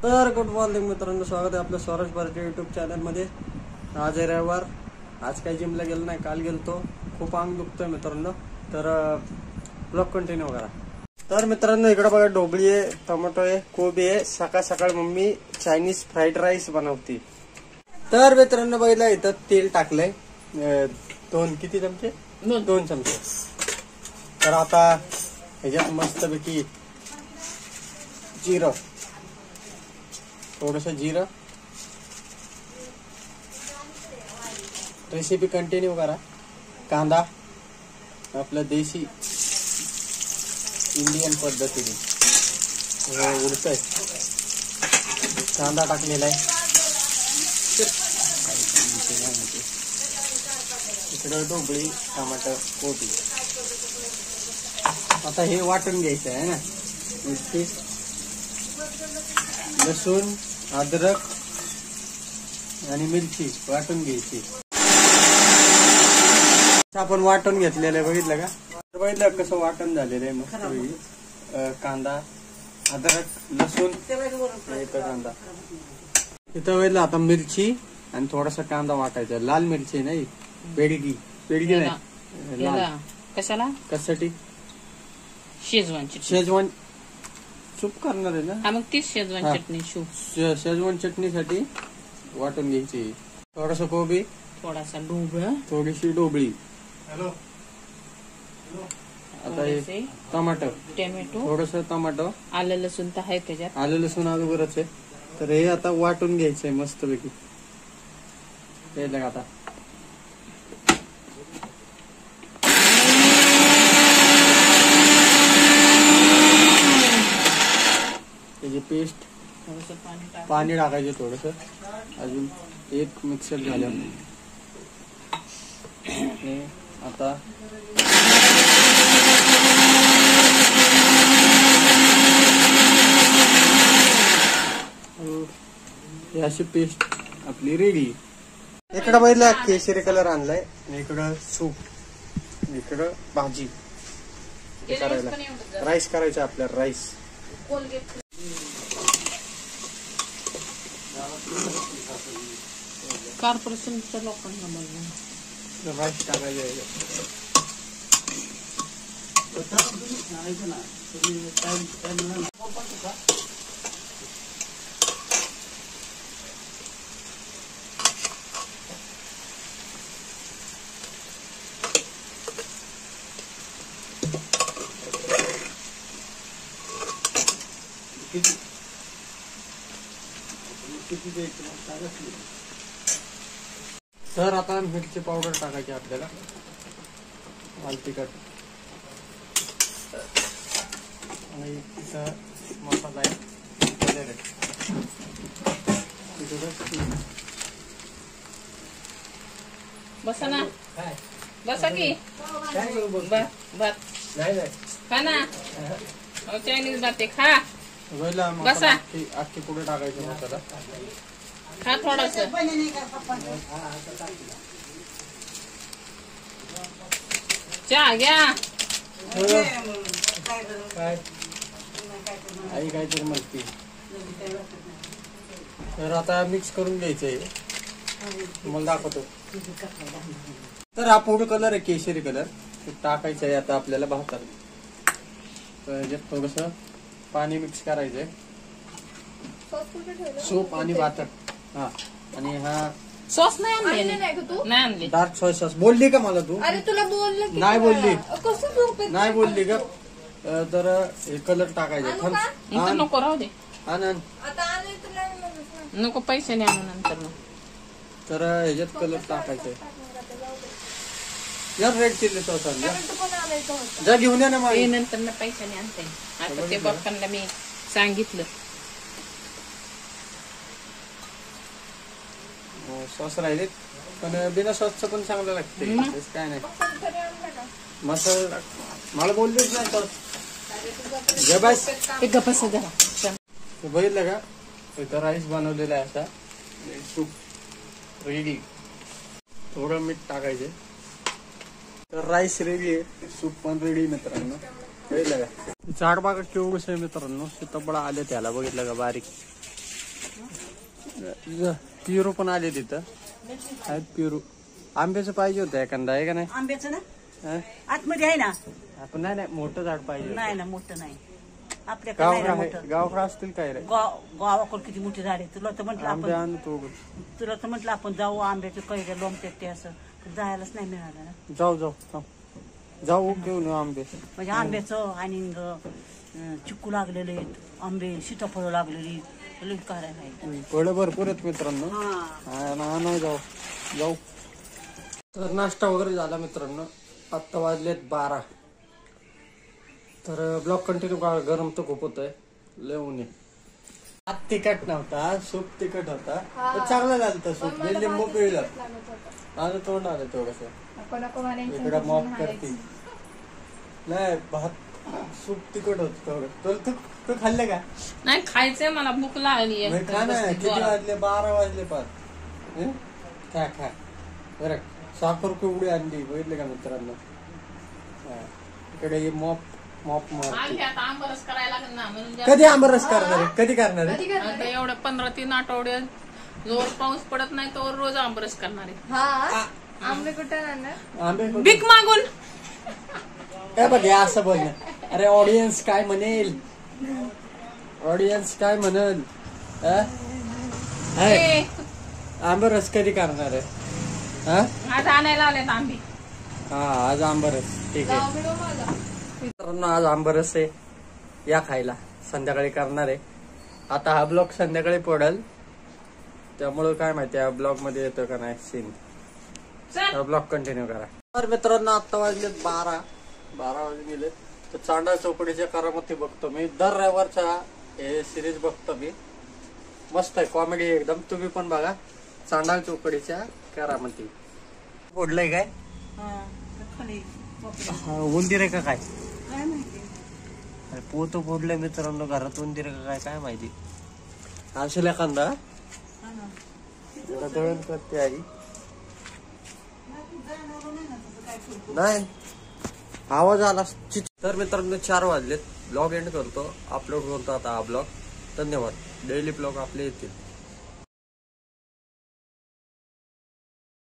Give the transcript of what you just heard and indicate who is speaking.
Speaker 1: तर good morning मित्रांनो, स्वागत आहे आपल्या स्वराज भारती यूट्यूब चॅनलमध्ये। आज आहे रविवार, आज काही जिमला गेलो नाही, काल गेलतो, खूप अंग दुखतोय मित्रांनो। तर ब्लॉग कंटिन्यू करा। तर मित्रांनो इकडे बघा, ढोबळी आहे, टोमॅटो आहे, कोबी आहे। सकाळ सकाळ मम्मी चायनीज फ्राईड राईस बनवती। तर मित्रांनो बघितलं, इथं तेल टाकलंय, किती चमचे? 2 चमचे। तर आता ह्याच्यात मस्तपैकी जिरं, थोडस जिरं, रेसिपी कंटिन्यू करा। कांदा आपल्या देशी इंडियन पद्धतीने उडतंय, कांदा टाकलेला आहे। इकडे ढोबळी, टमाटर, कोबी। आता हे वाटून घ्यायचं आहे ना, मिरची, लसूण, अद्रक आणि मिरची वाटून घ्यायची। आपण वाटून घेतलेलं आहे, बघितलं का? बघितलं कसं वाटण झालेलं आहे मस्त। कांदा, अद्रक, लसूण, कांदा इथं बघितलं। आता मिरची आणि थोडासा कांदा वाटायचा, लाल मिरची नाही, बेडगी नाही, लाल।
Speaker 2: कशाला?
Speaker 1: कशासाठी?
Speaker 2: शेजवान
Speaker 1: सूप करणार आहे ना?
Speaker 2: मग तीच शेजवान चटणी।
Speaker 1: शेजवान चटणीसाठी वाटून घ्यायची। थोडासा कोबी,
Speaker 2: थोडासा ढोबळा,
Speaker 1: थोडीशी ढोबळी, आता हे टमाटर,
Speaker 2: टोमॅटो,
Speaker 1: थोडस टमाटो,
Speaker 2: आलं लसूण तर आहे त्याच्यात।
Speaker 1: आलं लसूण अगोदरच आहे। तर हे आता वाटून घ्यायचंय मस्तपैकी। हे लगा आता त्याची पेस्ट, पाणी टाकायचं थोडस, अजून एक मिक्सर झालं। आता अशी पेस्ट आपली रेडी। इकडं बघितलं केशरी कलर आणलाय, आणि इकडं सूप, इकडं भाजी करायला, राईस करायचं आपल्याला, राईस।
Speaker 2: कॉर्पोरेशनच्या लोकांना म्हणलं
Speaker 1: राईस टाकायचं। तर आता मिरची पावडर टाकायची आपल्याला, लाल तिखट, आणि तिथं मसाला आहे,
Speaker 2: बसा ना, बसा की भात खा ना, चायनीज भात खा, बसा।
Speaker 1: अख्खी पुढे टाकायचं मसाला,
Speaker 2: खा थोडस, चहा घ्या।
Speaker 1: काय आई काहीतरी म्हणते। तर आता मिक्स करून घ्यायचंय, तुम्हाला दाखवतो। तर हा फूड कलर आहे, केशरी कलर, टाकायचं आहे आता आपल्याला भातात। तर ह्याच्यात थोडस पाणी मिक्स करायचंय, सूप आणि भातात। हा, आणि हा
Speaker 2: सॉस नाही आणले,
Speaker 1: डार्क सोया सॉस। बोलली का मला तू?
Speaker 3: अरे तुला बोललं
Speaker 1: नाही बोलली,
Speaker 3: कसं झोपेत
Speaker 1: नाही बोलली का? तर हे कलर टाकायचे।
Speaker 2: नको, राहू दे,
Speaker 1: आनंद
Speaker 3: आता आले तुला
Speaker 2: नको, पैसे नाही आणू नंतर।
Speaker 1: तर ह्याच्यात कलर टाकायचंय, यार रेड चिल्ली सॉस आणला, जा घेऊन या ना मला,
Speaker 2: नंतर पैशाने आणते। आता ते बाप्पांना मी सांगितलं,
Speaker 1: सॉस राहिले, पण बिना सॉसचं पण चांगलं लागते, काय नाही। मसाला मला बोललीच नाही सॉस, बघितलं का? इथं राईस बनवलेला आहे, असा सूप रेडी। थोडं मीठ टाकायचे, तर राईस रेडी आहे, सूप पण रेडी मित्रांनो। बघितलं का? झाड बागत केवढंच आहे मित्रांनो, सीताफळ आले त्याला, बघितलं का? बारीक पिरू पण आले तिथं आहेत पिरू. आंब्याचं पाहिजे होतं एखादा आहे का नाही?
Speaker 4: आंब्याचं ना
Speaker 1: हा?
Speaker 4: आतमध्ये आहे ना.
Speaker 1: आपण नाही मोठं झाड पाहिजे होतं.
Speaker 4: नाही ना मोठं नाही आपल्याकडे नाही ना
Speaker 1: गावकडे
Speaker 4: मोठं.
Speaker 1: गावकडे असतील काय रे?
Speaker 4: गावाकडे किती मोठी झाड आहे. तुला तर म्हटलं
Speaker 1: आंबे
Speaker 4: आपण
Speaker 1: आण तू.
Speaker 4: तुला तर म्हटलं आपण जाऊ आंब्याचं कैऱ्या लोंबत्यात ते असं जायलाच नाही मिळालं ना.
Speaker 1: जाऊ घेऊन येऊ आंबे.
Speaker 4: म्हणजे आंब्याचं आणि चिक्कू लागलेले आहेत, आंबे सीताफळ लागलेली लई करायला आहे.
Speaker 1: फळं भरपूर आहेत मित्रांनो.
Speaker 4: हा
Speaker 1: जाऊ. तर नाश्ता वगैरे झाला मित्रांनो. आत्ता वाजलेत 12. तर ब्लॉग कंटिन्यू गरम तर खूप होतंय. लय ऊन आहे. आत तिखट नव्हता, सूप तिखट होता पण चांगलं झालं तर सूप. मी लिंबू पिळलं माझं तोंड आलं थोडस. इकडं मॉप करते. नाही भात सूप तिखट होत थोडं. तू खाल्लं का?
Speaker 2: नाही खायचंय मला, भूक लागली
Speaker 1: नाही खा ना. किती वाजले? 12 वाजले पाच. खा बरं. साखर केवढी आणली बघितले का मित्रांनो? इकडे मॉप मारते.
Speaker 2: आंबरस करायला लागेल ना म्हणून
Speaker 1: कधी आंबरस करणार आहे? कधी करणार आहे?
Speaker 2: आता एवढ्या 15-3 आठवडे जोर पाऊस पडत नाही तर रोज आंबरस करणार आहे.
Speaker 3: हा आंबे कुठे आणणार?
Speaker 1: आंबे
Speaker 2: भीक मागून.
Speaker 1: काय बघ असं बोल ना. अरे ऑडियन्स काय म्हणेल?
Speaker 2: ए,
Speaker 1: आंबरस कधी करणार आहे?
Speaker 2: आज आणायला आलेत आंबे.
Speaker 1: हा आज आंबरस. ठीक आहे मित्रांनो, आज आंबरस आहे. या खायला. संध्याकाळी करणार आहे. आता हा ब्लॉग संध्याकाळी पडेल त्यामुळे काय माहिती या ब्लॉग मध्ये येतो का नाही सीन.
Speaker 2: चल
Speaker 1: ब्लॉग कंटिन्यू करा. तर मित्रांनो आता वाजलेत 12 वाजून गेले. तर चांडाळ चौकडीच्या करामती बघतो मी. दर रविवारचा हे सिरीज बघतो मी. मस्त आहे, कॉमेडी एकदम. तुम्ही पण बघा चांडाळ चौकडीच्या करामती. फोडलंय काय? उंदीर आहे का काय?
Speaker 4: काय माहिती
Speaker 1: पोत फोडलंय मित्रांनो. घरात उंदीर आहे का काय माहिती. असेल एखादा. दळण करते आई. नाही आवाज आला. तर मित्रांनो 4 वाजलेत. ब्लॉग एंड करतो. अपलोड करतो आता हा ब्लॉग. धन्यवाद. डेली ब्लॉग आपले येतील.